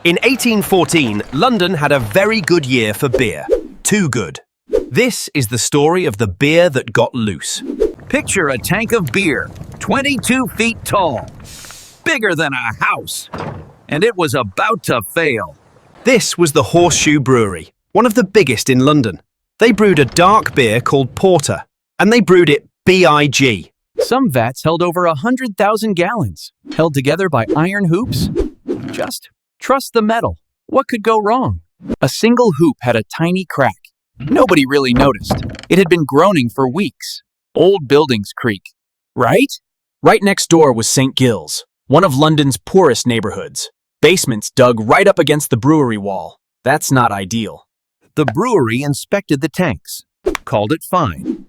In 1814, London had a very good year for beer. Too good. This is the story of the beer that got loose. Picture a tank of beer, 22 feet tall, bigger than a house, and it was about to fail. This was the Horse Shoe Brewery, one of the biggest in London. They brewed a dark beer called porter, and they brewed it big. Some vats held over 100,000 gallons, held together by iron hoops. Just trust the metal. What could go wrong? A single hoop had a tiny crack. Nobody really noticed. It had been groaning for weeks. Old buildings creak. Right? Right next door was St Giles, one of London's poorest neighborhoods. Basements dug right up against the brewery wall. That's not ideal. The brewery inspected the tanks, called it fine.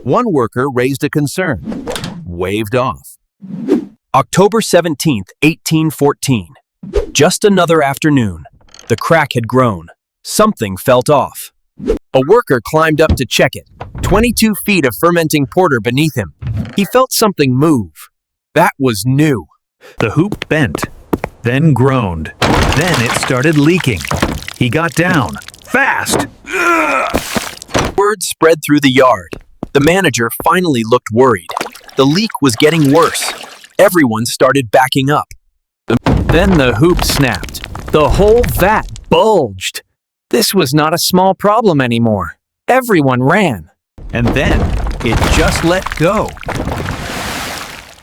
One worker raised a concern, waved off. October 17th, 1814. Just another afternoon. The crack had grown. Something felt off. A worker climbed up to check it. 22 feet of fermenting porter beneath him. He felt something move. That was new. The hoop bent, then groaned. Then it started leaking. He got down, fast. Word spread through the yard. The manager finally looked worried. The leak was getting worse. Everyone started backing up. Then the hoop snapped. The whole vat bulged. This was not a small problem anymore. Everyone ran. And then it just let go.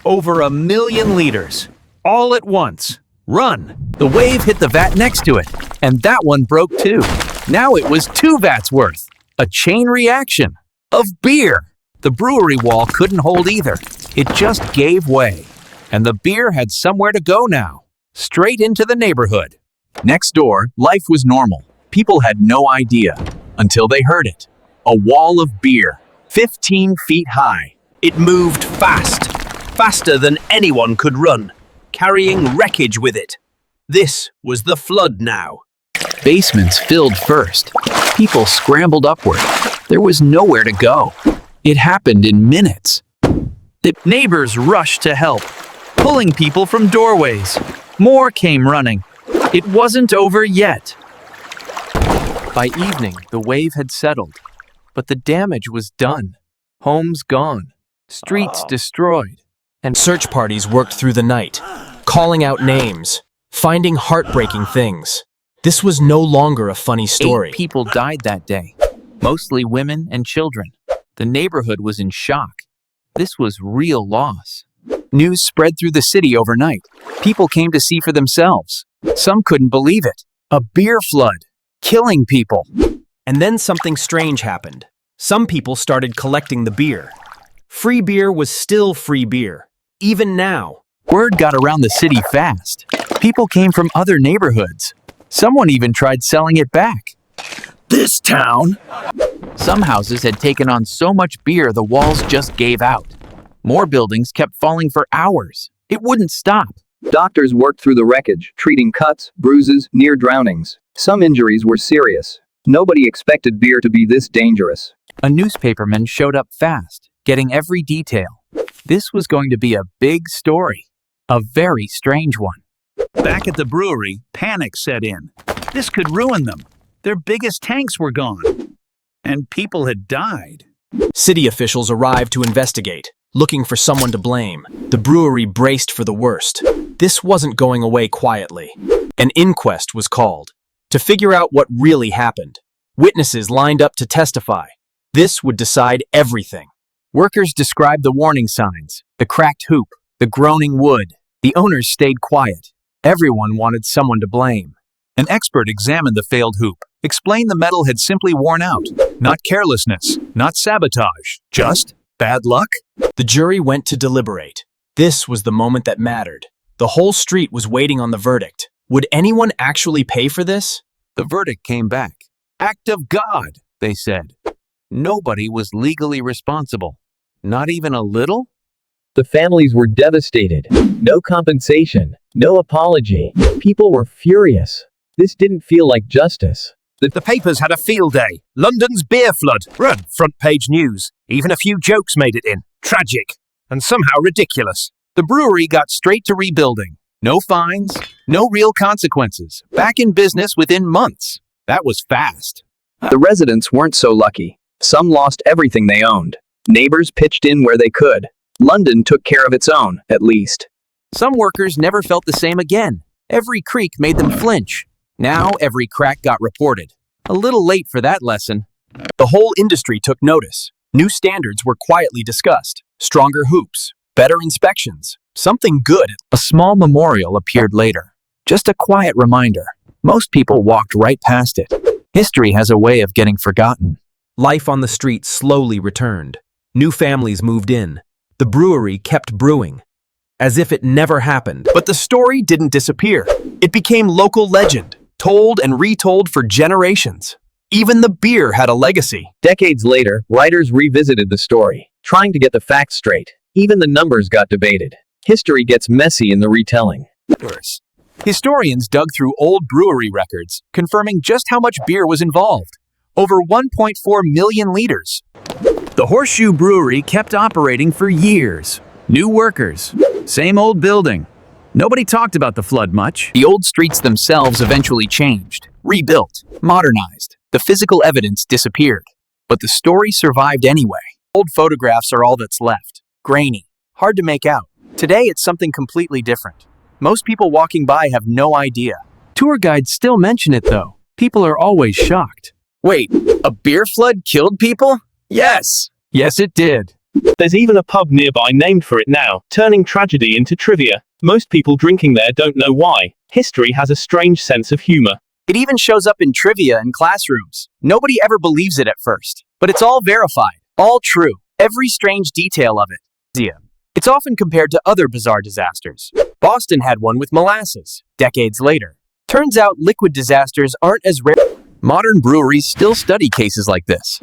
Over 1 million liters, all at once. Run! The wave hit the vat next to it, and that one broke too. Now it was 2 vats worth. A chain reaction of beer. The brewery wall couldn't hold either. It just gave way. And the beer had somewhere to go now. Straight into the neighborhood. Next door, life was normal. People had no idea until they heard it. A wall of beer, 15 feet high. It moved fast, faster than anyone could run, carrying wreckage with it. This was the flood now. Basements filled first. People scrambled upward. There was nowhere to go. It happened in minutes. The neighbors rushed to help, pulling people from doorways. More came running. It wasn't over yet. By evening, the wave had settled, but the damage was done. Homes gone, streets destroyed, And search parties worked through the night, calling out names, finding heartbreaking things. This was no longer a funny story. 8 people died that day, mostly women and children. The neighborhood was in shock. This was real loss. News spread through the city overnight. People came to see for themselves. Some couldn't believe it. A beer flood, killing people. And then something strange happened. Some people started collecting the beer. Free beer was still free beer, even now. Word got around the city fast. People came from other neighborhoods. Someone even tried selling it back. This town! Some houses had taken on so much beer the walls just gave out. More buildings kept falling for hours. It wouldn't stop. Doctors worked through the wreckage, treating cuts, bruises, near drownings. Some injuries were serious. Nobody expected beer to be this dangerous. A newspaperman showed up fast, getting every detail. This was going to be a big story. A very strange one. Back at the brewery, panic set in. This could ruin them. Their biggest tanks were gone. And people had died. City officials arrived to investigate, looking for someone to blame. The brewery braced for the worst. This wasn't going away quietly. An inquest was called to figure out what really happened. Witnesses lined up to testify. This would decide everything. Workers described the warning signs, the cracked hoop, the groaning wood. The owners stayed quiet. Everyone wanted someone to blame. An expert examined the failed hoop, explained the metal had simply worn out. Not carelessness, not sabotage, just bad luck. The jury went to deliberate. This was the moment that mattered. The whole street was waiting on the verdict. Would anyone actually pay for this? The verdict came back. Act of God, they said. Nobody was legally responsible. Not even a little? The families were devastated. No compensation, no apology. People were furious. This didn't feel like justice. The papers had a field day. London's beer flood. Run. Front page news. Even a few jokes made it in. Tragic. And somehow ridiculous. The brewery got straight to rebuilding. No fines, no real consequences. Back in business within months. That was fast. The residents weren't so lucky. Some lost everything they owned. Neighbors pitched in where they could. London took care of its own, at least. Some workers never felt the same again. Every creak made them flinch. Now every crack got reported. A little late for that lesson. The whole industry took notice. New standards were quietly discussed. Stronger hoops, better inspections, something good. A small memorial appeared later. Just a quiet reminder. Most people walked right past it. History has a way of getting forgotten. Life on the street slowly returned. New families moved in. The brewery kept brewing, as if it never happened. But the story didn't disappear. It became local legend, told and retold for generations. Even the beer had a legacy. Decades later, writers revisited the story, trying to get the facts straight. Even the numbers got debated. History gets messy in the retelling. Historians dug through old brewery records, confirming just how much beer was involved. Over 1.4 million liters. The Horse Shoe Brewery kept operating for years. New workers, same old building. Nobody talked about the flood much. The old streets themselves eventually changed, rebuilt, modernized. The physical evidence disappeared, but the story survived anyway. Old photographs are all that's left. Grainy, hard to make out. Today it's something completely different. Most people walking by have no idea. Tour guides still mention it though. People are always shocked. Wait, a beer flood killed people? Yes! Yes, it did. There's even a pub nearby named for it now, turning tragedy into trivia. Most people drinking there don't know why. History has a strange sense of humor. It even shows up in trivia in classrooms. Nobody ever believes it at first, but it's all verified, all true, every strange detail of it. It's often compared to other bizarre disasters. Boston had one with molasses, decades later. Turns out liquid disasters aren't as rare. Modern breweries still study cases like this.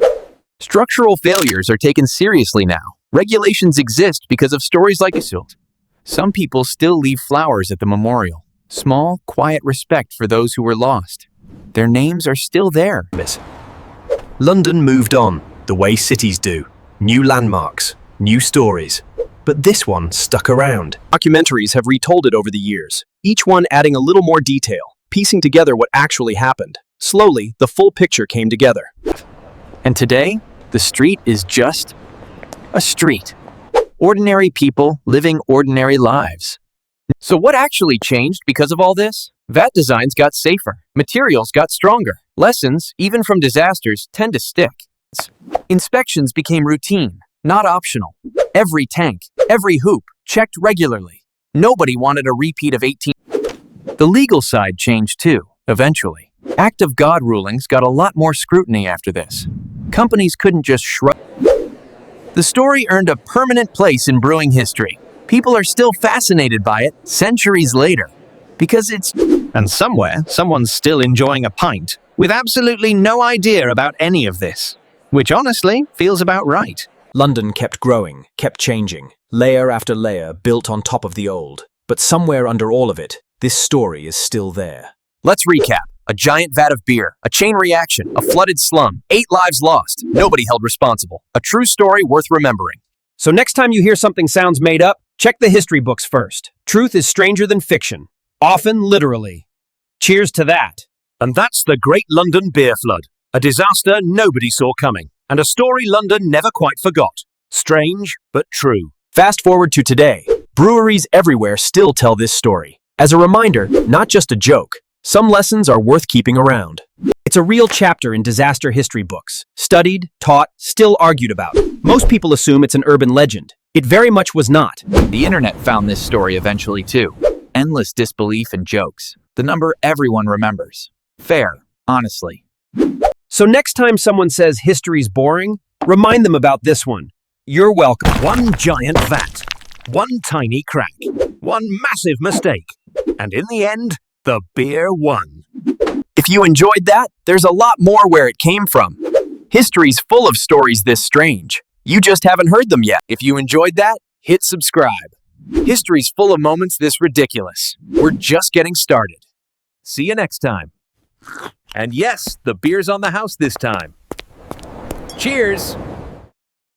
Structural failures are taken seriously now. Regulations exist because of stories like Isult. Some people still leave flowers at the memorial. Small, quiet respect for those who were lost. Their names are still there. London moved on, the way cities do. New landmarks, new stories. But this one stuck around. Documentaries have retold it over the years, each one adding a little more detail, piecing together what actually happened. Slowly, the full picture came together. And today, the street is just a street. Ordinary people living ordinary lives. So what actually changed because of all this? VAT designs got safer, materials got stronger, lessons, even from disasters, tend to stick. Inspections became routine, not optional. Every tank, every hoop, checked regularly. Nobody wanted a repeat of 18. The legal side changed too, eventually. Act of God rulings got a lot more scrutiny after this. Companies couldn't just shrug. The story earned a permanent place in brewing history. People are still fascinated by it centuries later. Because it's... And somewhere, someone's still enjoying a pint with absolutely no idea about any of this. Which honestly feels about right. London kept growing, kept changing, layer after layer built on top of the old. But somewhere under all of it, this story is still there. Let's recap. A giant vat of beer, a chain reaction, a flooded slum, 8 lives lost, nobody held responsible. A true story worth remembering. So next time you hear something sounds made up, check the history books first. Truth is stranger than fiction. Often literally. Cheers to that. And that's the Great London Beer Flood. A disaster nobody saw coming. And a story London never quite forgot. Strange, but true. Fast forward to today. Breweries everywhere still tell this story. As a reminder, not just a joke. Some lessons are worth keeping around. It's a real chapter in disaster history books. Studied, taught, still argued about. Most people assume it's an urban legend. It very much was not. The internet found this story eventually too. Endless disbelief and jokes. The number everyone remembers. Fair, honestly. So next time someone says history's boring, remind them about this one. You're welcome. One giant vat. One tiny crack. One massive mistake. And in the end, the beer won. If you enjoyed that, there's a lot more where it came from. History's full of stories this strange. You just haven't heard them yet. If you enjoyed that, hit subscribe. History's full of moments this ridiculous. We're just getting started. See you next time. And yes, the beer's on the house this time. Cheers!